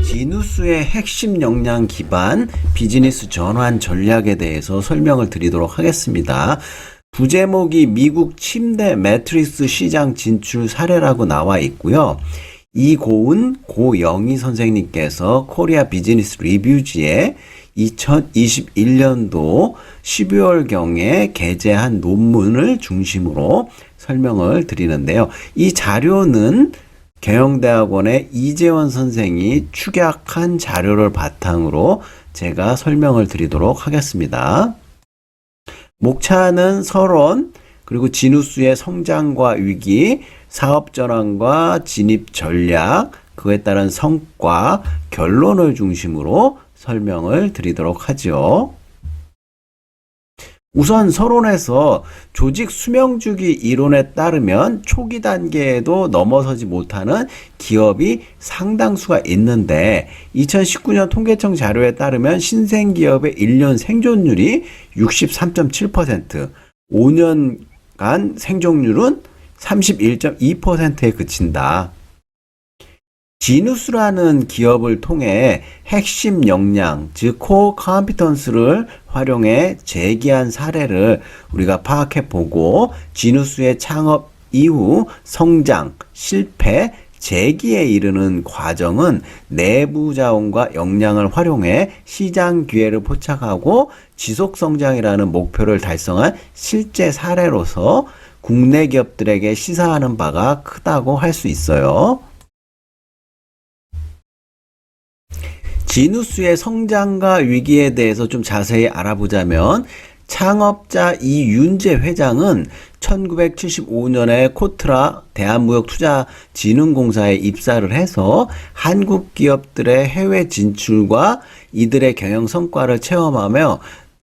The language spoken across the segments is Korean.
지누스의 핵심 역량 기반 비즈니스 전환 전략에 대해서 설명을 드리도록 하겠습니다. 부제목이 미국 침대 매트리스 시장 진출 사례라고 나와 있고요. 이고은 고영희 선생님께서 코리아 비즈니스 리뷰지에 2021년도 12월경에 게재한 논문을 중심으로 설명을 드리는데요. 이 자료는 경영대학원의 이재원 선생이 축약한 자료를 바탕으로 제가 설명을 드리도록 하겠습니다. 목차는 서론, 그리고 지누스의 성장과 위기, 사업 전환과 진입 전략, 그에 따른 성과, 결론을 중심으로 설명을 드리도록 하죠. 우선 서론에서 조직 수명주기 이론에 따르면 초기 단계에도 넘어서지 못하는 기업이 상당수가 있는데 2019년 통계청 자료에 따르면 신생기업의 1년 생존율이 63.7%, 5년간 생존율은 31.2%에 그친다. 지누스라는 기업을 통해 핵심 역량, 즉 코어 컴피턴스를 활용해 재기한 사례를 우리가 파악해 보고 지누스의 창업 이후 성장, 실패, 재기에 이르는 과정은 내부 자원과 역량을 활용해 시장 기회를 포착하고 지속 성장이라는 목표를 달성한 실제 사례로서 국내 기업들에게 시사하는 바가 크다고 할 수 있어요. 지누스의 성장과 위기에 대해서 좀 자세히 알아보자면 창업자 이윤재 회장은 1975년에 코트라 대한무역투자진흥공사에 입사를 해서 한국 기업들의 해외 진출과 이들의 경영 성과를 체험하며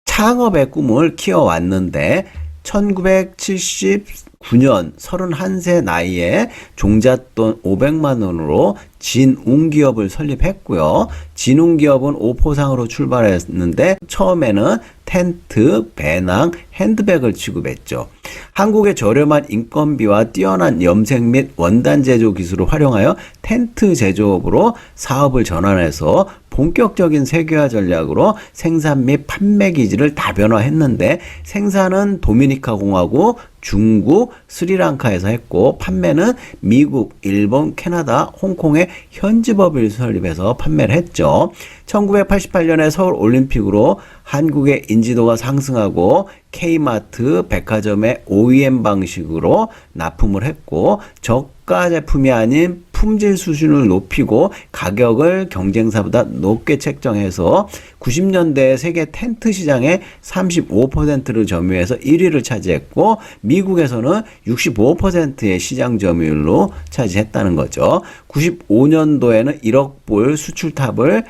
창업의 꿈을 키워왔는데 1979년 31세 나이에 종잣돈 500만 원으로 진웅기업을 설립했고요. 진웅기업은 오포상으로 출발했는데 처음에는 텐트, 배낭, 핸드백을 취급했죠. 한국의 저렴한 인건비와 뛰어난 염색 및 원단 제조 기술을 활용하여 텐트 제조업으로 사업을 전환해서 본격적인 세계화 전략으로 생산 및 판매 기지를 다변화했는데 생산은 도미니카 공화국, 중국, 스리랑카에서 했고 판매는 미국, 일본, 캐나다, 홍콩의 현지법을 설립해서 판매를 했죠. 1988년에 서울올림픽으로 한국의 인지도가 상승하고 K마트, 백화점의 OEM 방식으로 납품을 했고 저가 제품이 아닌 품질 수준을 높이고 가격을 경쟁사보다 높게 책정해서 90년대 세계 텐트 시장의 35%를 점유해서 1위를 차지했고 미국에서는 65%의 시장 점유율로 차지했다는 거죠. 95년도에는 1억 불 수출탑을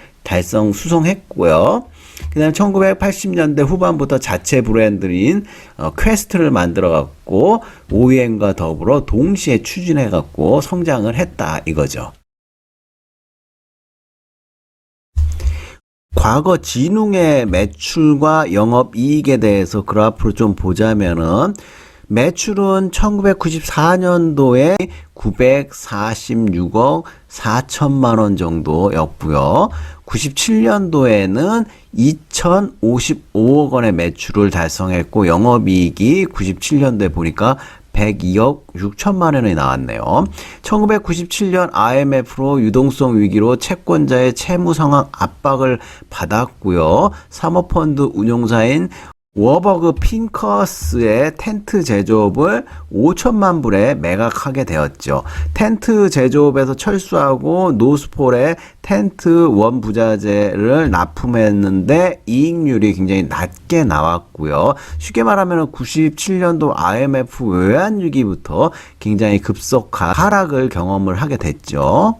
수송했고요. 그 다음에 1980년대 후반부터 자체 브랜드인 퀘스트를 만들어갖고 OEM과 더불어 동시에 추진해갖고 성장을 했다 이거죠. 과거 진웅의 매출과 영업이익에 대해서 그래프를 좀 보자면은 매출은 1994년도에 946억 4천만 원 정도였고요. 97년도에는 2,055억 원의 매출을 달성했고 영업이익이 97년도에 보니까 102억 6천만 원이 나왔네요. 1997년 IMF로 유동성 위기로 채권자의 채무 상황 압박을 받았고요. 사모펀드 운용사인 워버그 핑커스의 텐트 제조업을 5천만 불에 매각하게 되었죠. 텐트 제조업에서 철수하고 노스폴의 텐트 원부자재를 납품했는데 이익률이 굉장히 낮게 나왔고요. 쉽게 말하면 97년도 IMF 외환위기부터 굉장히 급속한 하락을 경험을 하게 됐죠.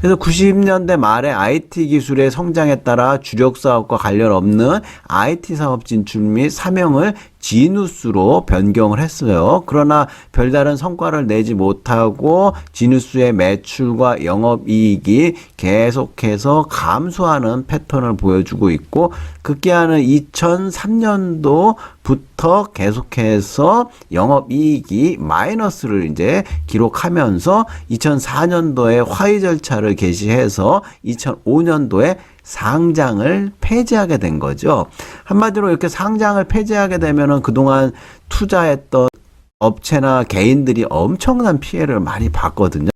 그래서 90년대 말에 IT 기술의 성장에 따라 주력 사업과 관련 없는 IT 사업 진출 및 사명을 지누스로 변경을 했어요. 그러나 별다른 성과를 내지 못하고 지누스의 매출과 영업이익이 계속해서 감소하는 패턴을 보여주고 있고 급기야는 2003년도부터 계속해서 영업이익이 마이너스를 이제 기록하면서 2004년도에 화의 절차를 개시해서 2005년도에 상장을 폐지하게 된 거죠. 한마디로 이렇게 상장을 폐지하게 되면은 그동안 투자했던 업체나 개인들이 엄청난 피해를 많이 봤거든요.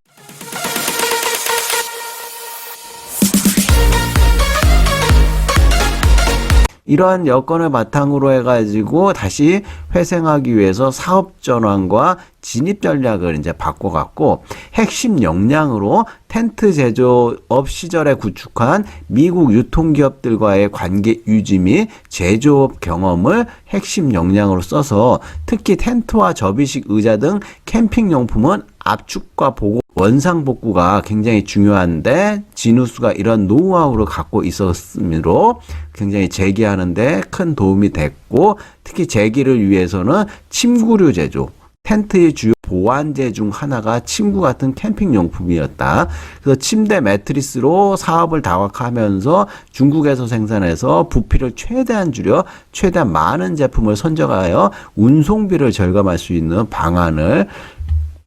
이러한 여건을 바탕으로 해가지고 다시 회생하기 위해서 사업 전환과 진입 전략을 이제 바꿔갖고 핵심 역량으로 텐트 제조업 시절에 구축한 미국 유통기업들과의 관계 유지 및 제조업 경험을 핵심 역량으로 써서 특히 텐트와 접이식 의자 등 캠핑용품은 압축과 보고 원상 복구가 굉장히 중요한데 지누스가 이런 노하우를 갖고 있었으므로 굉장히 재기하는데 큰 도움이 됐고, 특히 재기를 위해서는 침구류 제조, 텐트의 주요 보완제 중 하나가 침구 같은 캠핑 용품이었다. 그래서 침대 매트리스로 사업을 다각화하면서 중국에서 생산해서 부피를 최대한 줄여 최대한 많은 제품을 선적하여 운송비를 절감할 수 있는 방안을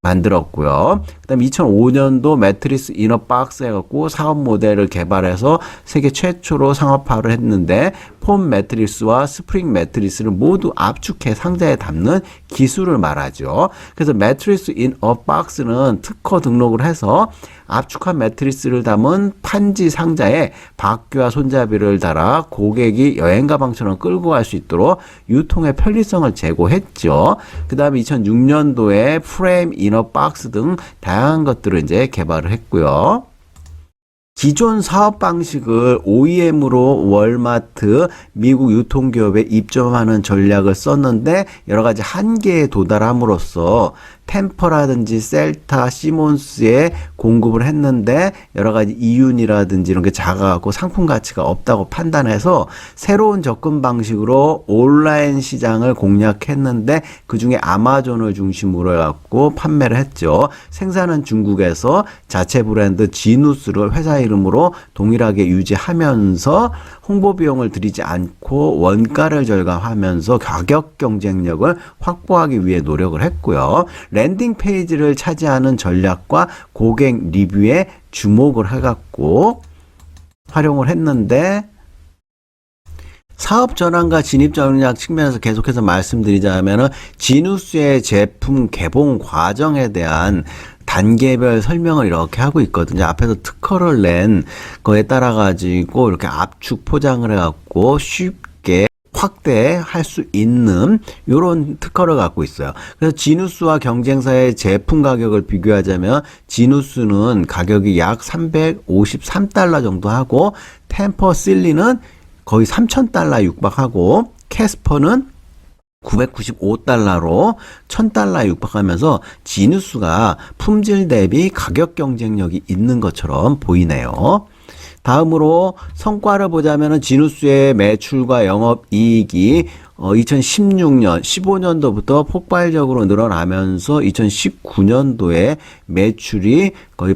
만들었고요. 그 다음 2005년도 매트리스 이너 박스 해갖고 사업 모델을 개발해서 세계 최초로 상업화를 했는데 폼 매트리스와 스프링 매트리스를 모두 압축해 상자에 담는 기술을 말하죠. 그래서 매트리스 이너 박스는 특허 등록을 해서 압축한 매트리스를 담은 판지 상자에 바퀴와 손잡이를 달아 고객이 여행 가방처럼 끌고 갈 수 있도록 유통의 편리성을 제고했죠. 그 다음에 2006년도에 프레임 이너 박스 등 다양한 것들을 이제 개발을 했고요. 기존 사업 방식을 OEM으로 월마트, 미국 유통기업에 입점하는 전략을 썼는데 여러 가지 한계에 도달함으로써 템퍼라든지 셀타, 시몬스에 공급을 했는데 여러 가지 이윤이라든지 이런 게 작아갖고 상품 가치가 없다고 판단해서 새로운 접근 방식으로 온라인 시장을 공략했는데 그 중에 아마존을 중심으로 해갖고 판매를 했죠. 생산은 중국에서 자체 브랜드 지누스를 회사 이름으로 동일하게 유지하면서 홍보 비용을 들이지 않고 원가를 절감하면서 가격 경쟁력을 확보하기 위해 노력을 했고요. 랜딩 페이지를 차지하는 전략과 고객 리뷰에 주목을 해갖고 활용을 했는데, 사업 전환과 진입 전략 측면에서 계속해서 말씀드리자면은 지누스의 제품 개봉 과정에 대한 단계별 설명을 이렇게 하고 있거든요. 앞에서 특허를 낸 거에 따라 가지고 이렇게 압축 포장을 해갖고 쉽게 확대할 수 있는 이런 특허를 갖고 있어요. 그래서 지누스와 경쟁사의 제품 가격을 비교하자면 지누스는 가격이 약 353달러 정도 하고 템퍼실리는 거의 3,000달러 육박하고 캐스퍼는 995달러로 1,000달러에 육박하면서 지누스가 품질 대비 가격 경쟁력이 있는 것처럼 보이네요. 다음으로 성과를 보자면 지누스의 매출과 영업이익이 2016년, 15년도부터 폭발적으로 늘어나면서 2019년도에 매출이 거의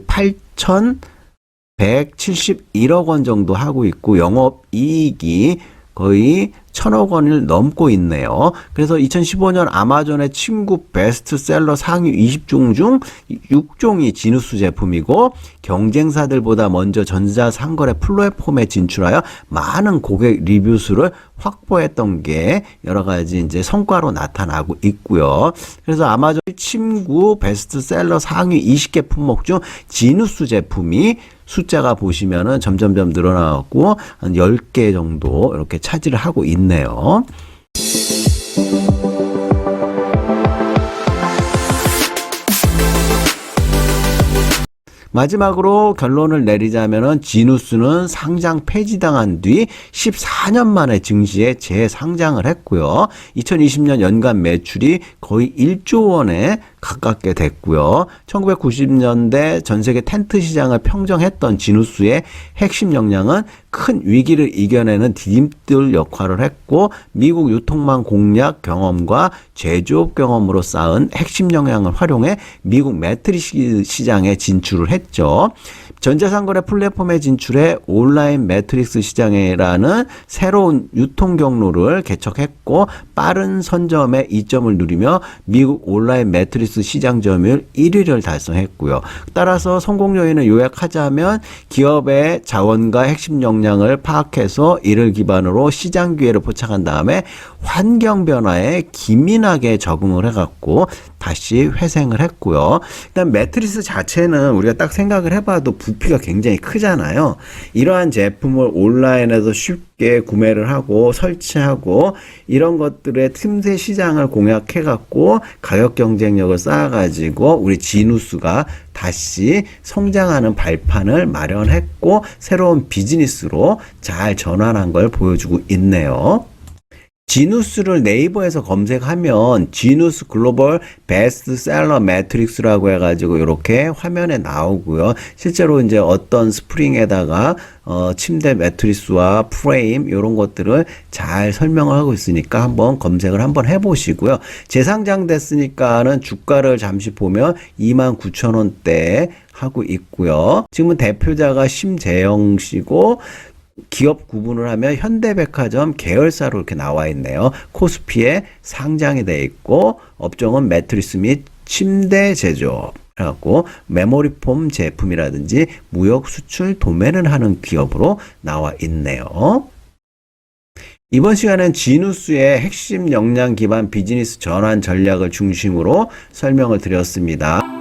8,171억 원 정도 하고 있고 영업이익이 거의 1,000억 원을 넘고 있네요. 그래서 2015년 아마존의 침구 베스트셀러 상위 20종 중 6종이 지누스 제품이고 경쟁사들보다 먼저 전자상거래 플랫폼에 진출하여 많은 고객 리뷰 수를 확보했던 게 여러 가지 이제 성과로 나타나고 있고요. 그래서 아마존 침구 베스트셀러 상위 20개 품목 중 지누스 제품이 숫자가 보시면은 점점점 늘어나고 한 10개 정도 이렇게 차지를 하고 있네요. 마지막으로 결론을 내리자면은 지누스는 상장 폐지당한 뒤 14년 만에 증시에 재상장을 했고요. 2020년 연간 매출이 거의 1조 원에 가깝게 됐고요. 1990년대 전 세계 텐트 시장을 평정했던 지누스의 핵심 역량은 큰 위기를 이겨내는 디딤돌 역할을 했고 미국 유통망 공략 경험과 제조업 경험으로 쌓은 핵심 역량을 활용해 미국 매트리스 시장에 진출을 했죠. 전자상거래 플랫폼에 진출해 온라인 매트릭스 시장이라는 새로운 유통 경로를 개척했고 빠른 선점의 이점을 누리며 미국 온라인 매트릭스 시장 점유율 1위를 달성했고요. 따라서 성공 요인을 요약하자면 기업의 자원과 핵심 역량을 파악해서 이를 기반으로 시장 기회를 포착한 다음에 환경 변화에 기민하게 적응을 해갖고 다시 회생을 했고요. 일단 매트리스 자체는 우리가 딱 생각을 해봐도 부피가 굉장히 크잖아요. 이러한 제품을 온라인에서 쉽게 구매를 하고 설치하고 이런 것들의 틈새 시장을 공략해갖고 가격 경쟁력을 쌓아가지고 우리 지누스가 다시 성장하는 발판을 마련했고 새로운 비즈니스로 잘 전환한 걸 보여주고 있네요. 지누스를 네이버에서 검색하면 지누스 글로벌 베스트셀러 매트릭스라고 해가지고 이렇게 화면에 나오고요. 실제로 이제 어떤 스프링에다가 침대 매트리스와 프레임 이런 것들을 잘 설명을 하고 있으니까 한번 검색을 한번 해보시고요. 재상장됐으니까는 주가를 잠시 보면 29,000원대 하고 있고요. 지금은 대표자가 심재영 씨고 기업 구분을 하면 현대백화점 계열사로 이렇게 나와 있네요. 코스피에 상장이 되어 있고 업종은 매트리스 및 침대 제조업 하고 메모리폼 제품이라든지 무역 수출 도매를 하는 기업으로 나와 있네요. 이번 시간은 지누스의 핵심 역량 기반 비즈니스 전환 전략을 중심으로 설명을 드렸습니다.